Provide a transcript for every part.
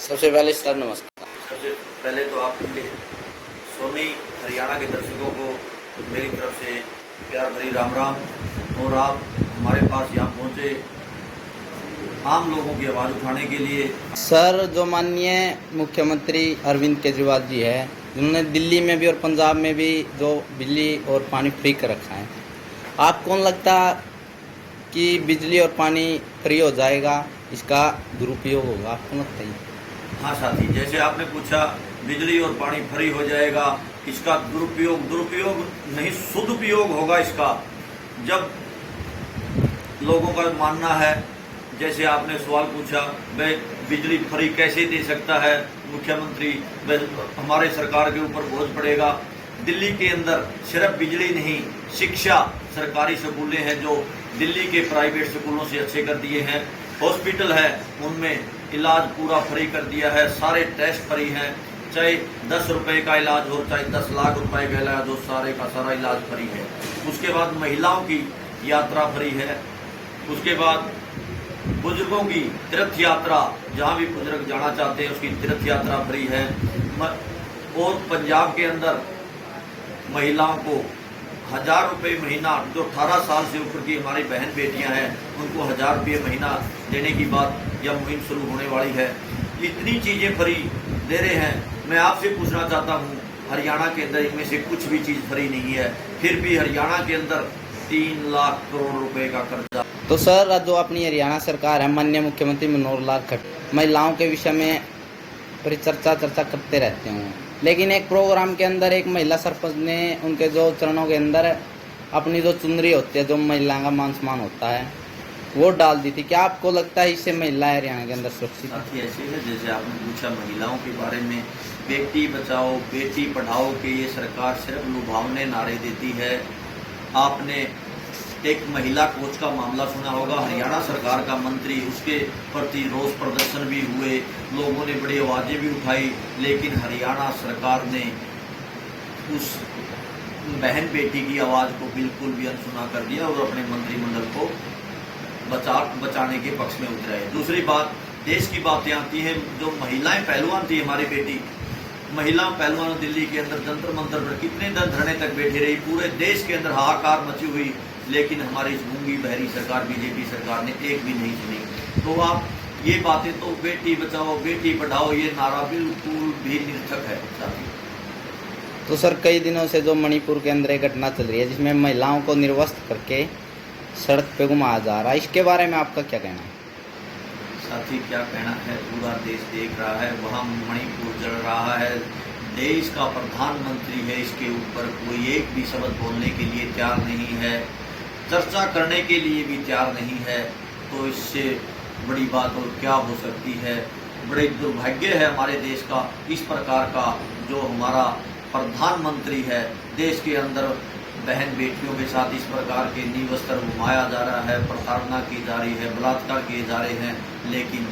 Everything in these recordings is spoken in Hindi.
सबसे पहले सर नमस्कार। सबसे पहले तो आपके सोनी हरियाणा के दर्शकों को मेरी तरफ से प्यार भरी राम राम। और आप हमारे पास यहाँ पहुँचे आम लोगों की आवाज़ उठाने के लिए। सर, जो माननीय मुख्यमंत्री अरविंद केजरीवाल जी है, उन्होंने दिल्ली में भी और पंजाब में भी जो बिजली और पानी फ्री कर रखा है, आपको कौन लगता कि बिजली और पानी फ्री हो जाएगा, इसका दुरुपयोग होगा? आपको लगता है? हाँ साथी, जैसे आपने पूछा बिजली और पानी फ्री हो जाएगा, इसका दुरुपयोग नहीं सदुपयोग होगा इसका। जब लोगों का मानना है, जैसे आपने सवाल पूछा, वह बिजली फ्री कैसे दे सकता है मुख्यमंत्री, हमारे सरकार के ऊपर बोझ पड़ेगा। दिल्ली के अंदर सिर्फ बिजली नहीं, शिक्षा, सरकारी स्कूलें हैं जो दिल्ली के प्राइवेट स्कूलों से अच्छे कर दिए हैं। हॉस्पिटल है, उनमें इलाज पूरा फ्री कर दिया है, सारे टेस्ट फ्री हैं, चाहे 10 रुपये का इलाज हो चाहे 10 लाख रुपए का इलाज हो, सारे का सारा इलाज फ्री है। उसके बाद महिलाओं की यात्रा फ्री है। उसके बाद बुजुर्गों की तीर्थ यात्रा, जहाँ भी बुजुर्ग जाना चाहते हैं उसकी तीर्थ यात्रा फ्री है। और पंजाब के अंदर महिलाओं को 1000 रुपये महीना, जो 18 साल से ऊपर की हमारी बहन बेटियां हैं उनको 1000 रुपये महीना देने की बात यह मुहिम शुरू होने वाली है। इतनी चीज़ें फ्री दे रहे हैं। मैं आपसे पूछना चाहता हूँ, हरियाणा के अंदर इनमें से कुछ भी चीज़ फ्री नहीं है, फिर भी हरियाणा के अंदर 3 लाख करोड़ रुपए का कर्जा। तो सर, जो अपनी हरियाणा सरकार है, माननीय मुख्यमंत्री मनोहर लाल खट्टर महिलाओं के विषय में परिचर्चा करते रहते हैं, लेकिन एक प्रोग्राम के अंदर एक महिला सरपंच ने उनके जो चरणों के अंदर अपनी जो चुनरी होती है, जो महिलाओं का मान सम्मान होता है, वो डाल दी थी। क्या आपको लगता है इससे महिला हरियाणा के अंदर सुरक्षित साथी ऐसे है, जैसे आपने पूछा महिलाओं के बारे में, बेटी बचाओ बेटी पढ़ाओ के ये सरकार सिर्फ लुभावने नारे देती है। आपने एक महिला कोच का मामला सुना होगा, हरियाणा सरकार का मंत्री, उसके प्रति रोष प्रदर्शन भी हुए, लोगों ने बड़ी आवाज़ें भी उठाई, लेकिन हरियाणा सरकार ने उस बहन बेटी की आवाज़ को बिल्कुल भी अनसुना कर दिया और अपने मंत्रिमंडल को बचाने के पक्ष में उतरे। दूसरी बात, देश की बातें आती हैं, जो महिलाएं पहलवान थी हमारी बेटी, महिला पहलवान दिल्ली के अंदर जंतर मंतर पर कितने दिन धरने तक बैठी रही, पूरे देश के अंदर हाहाकार मची हुई, लेकिन हमारी इस गूंगी बहरी सरकार बीजेपी सरकार ने एक भी नहीं सुनी। तो आप ये बातें, तो बेटी बचाओ बेटी पढ़ाओ, ये नारा बिल्कुल भी निरर्थक है साथी। तो सर, कई दिनों से जो मणिपुर के अंदर एक घटना चल रही है जिसमें महिलाओं को निर्वस्त्र करके सड़क पे घुमाया जा रहा है, इसके बारे में आपका क्या कहना है? साथी क्या कहना है, पूरा देश देख रहा है, वहाँ मणिपुर जल रहा है, देश का प्रधानमंत्री है, इसके ऊपर कोई एक भी शब्द बोलने के लिए तैयार नहीं है, चर्चा करने के लिए भी तैयार नहीं है। तो इससे बड़ी बात और क्या हो सकती है? बड़े दुर्भाग्य है हमारे देश का, इस प्रकार का जो हमारा प्रधानमंत्री है, देश के अंदर बहन बेटियों के साथ इस प्रकार के निवस्त्र घुमाया जा रहा है, प्रताड़ना की जा रही है, बलात्कार किए जा रहे हैं, लेकिन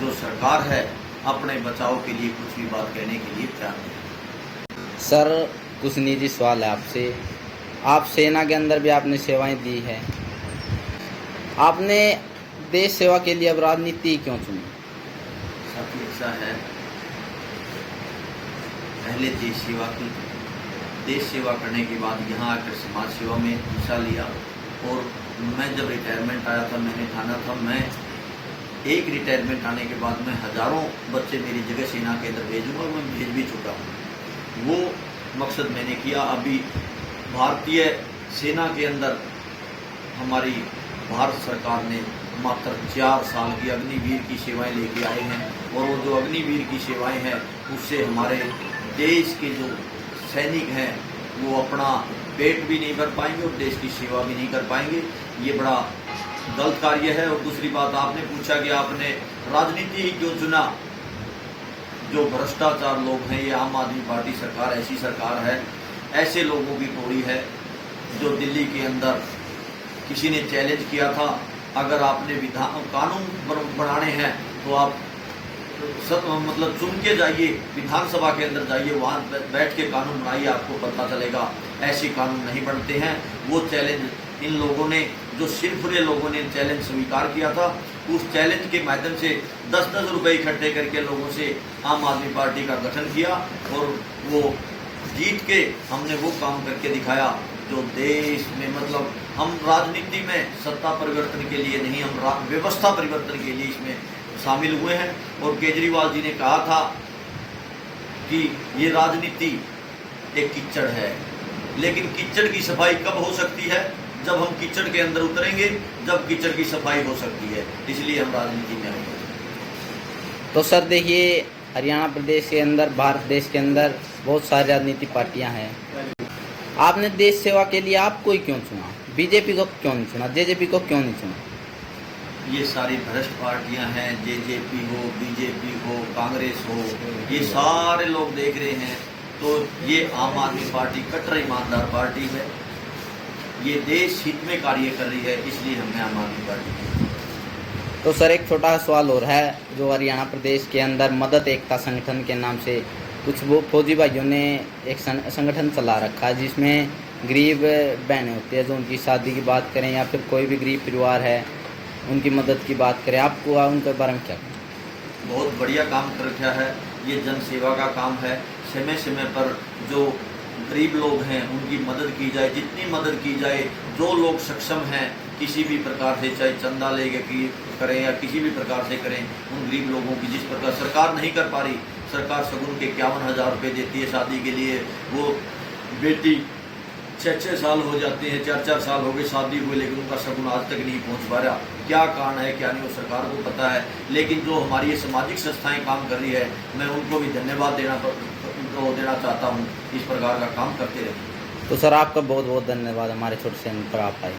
जो सरकार है अपने बचाव के लिए कुछ भी बात कहने के लिए तैयार नहीं। सर, कुछ निजी सवाल है आपसे। आप सेना के अंदर भी आपने सेवाएं दी है, आपने देश सेवा के लिए अब राजनीति क्यों चुनी? साथी ऐसा है, पहले देश सेवा करने के बाद यहाँ आकर समाज सेवा में हिस्सा लिया। और मैं जब रिटायरमेंट आया था, मैंने ठाना था, मैं एक रिटायरमेंट आने के बाद मैं हज़ारों बच्चे मेरी जगह सेना के अंदर भेजूँगा, मैं भेज भी चुका हूँ। वो मकसद मैंने किया। अभी भारतीय सेना के अंदर हमारी भारत सरकार ने मात्र 4 साल की अग्निवीर की सेवाएं लेके आए हैं, और वो जो अग्निवीर की सेवाएं हैं उससे हमारे देश के जो सैनिक हैं वो अपना पेट भी नहीं भर पाएंगे और देश की सेवा भी नहीं कर पाएंगे। ये बड़ा गलत कार्य है। और दूसरी बात, आपने पूछा कि आपने राजनीति ही क्यों चुना। जो भ्रष्टाचार लोग हैं, ये आम आदमी पार्टी सरकार ऐसी सरकार है, ऐसे लोगों की टोली है जो दिल्ली के अंदर किसी ने चैलेंज किया था, अगर आपने कानून बनाने हैं तो आप मतलब चुन के जाइए, विधानसभा के अंदर जाइए, वहाँ बैठ के कानून बनाइए, आपको पता चलेगा ऐसे कानून नहीं बनते हैं। वो चैलेंज इन लोगों ने, जो सिरफुरे लोगों ने चैलेंज स्वीकार किया था, उस चैलेंज के माध्यम से 10-10 रुपए इकट्ठे करके लोगों से आम आदमी पार्टी का गठन किया और वो जीत के हमने वो काम करके दिखाया जो देश में, मतलब हम राजनीति में सत्ता परिवर्तन के लिए नहीं, हम व्यवस्था परिवर्तन के लिए इसमें शामिल हुए हैं। और केजरीवाल जी ने कहा था कि ये राजनीति एक कीचड़ है, लेकिन कीचड़ की सफाई कब हो सकती है? जब हम कीचड़ के अंदर उतरेंगे, जब कीचड़ की सफाई हो सकती है। इसलिए हम राजनीति में आए। तो सर देखिए, हरियाणा प्रदेश के अंदर, भारत देश के अंदर बहुत सारी राजनीतिक पार्टियां हैं। आपने देश सेवा के लिए आपको ही क्यों चुना? बीजेपी को क्यों नहीं चुना? जेजेपी को क्यों नहीं चुना? ये सारी भ्रष्ट पार्टियां हैं, जेजेपी हो, बीजेपी हो, कांग्रेस हो, ये सारे लोग देख रहे हैं। तो ये आम आदमी पार्टी कट्टर ईमानदार पार्टी है, ये देश हित में कार्य कर रही है, इसलिए हमने आम आदमी पार्टी की। तो सर एक छोटा सा सवाल और है, जो हरियाणा प्रदेश के अंदर मदद एकता संगठन के नाम से कुछ वो फौजी भाइयों ने एक संगठन चला रखा है, जिसमें गरीब बहनें होती है, जो उनकी शादी की बात करें या फिर कोई भी गरीब परिवार है उनकी मदद की बात करें, आपको उनके बारे में क्या? बहुत बढ़िया काम कर रखा है, ये जन सेवा का काम है। समय समय पर जो गरीब लोग हैं उनकी मदद की जाए, जितनी मदद की जाए। जो लोग सक्षम हैं किसी भी प्रकार से, चाहे चंदा लेके की करें या किसी भी प्रकार से करें, उन गरीब लोगों की जिस प्रकार सरकार नहीं कर पा रही, सरकार शगुन के 51,000 रुपये देती है शादी के लिए। वो बेटी 6-6 साल हो जाते हैं, 4-4 साल हो गए शादी हुए, लेकिन उनका शगुन आज तक नहीं पहुंच पा रहा। क्या कारण है क्या नहीं, वो सरकार को पता है। लेकिन जो हमारी ये सामाजिक संस्थाएं काम कर रही है, मैं उनको भी धन्यवाद देना चाहता हूँ। इस प्रकार का काम करते रहें। तो सर आपका बहुत बहुत धन्यवाद हमारे छोटे से पर आप आए।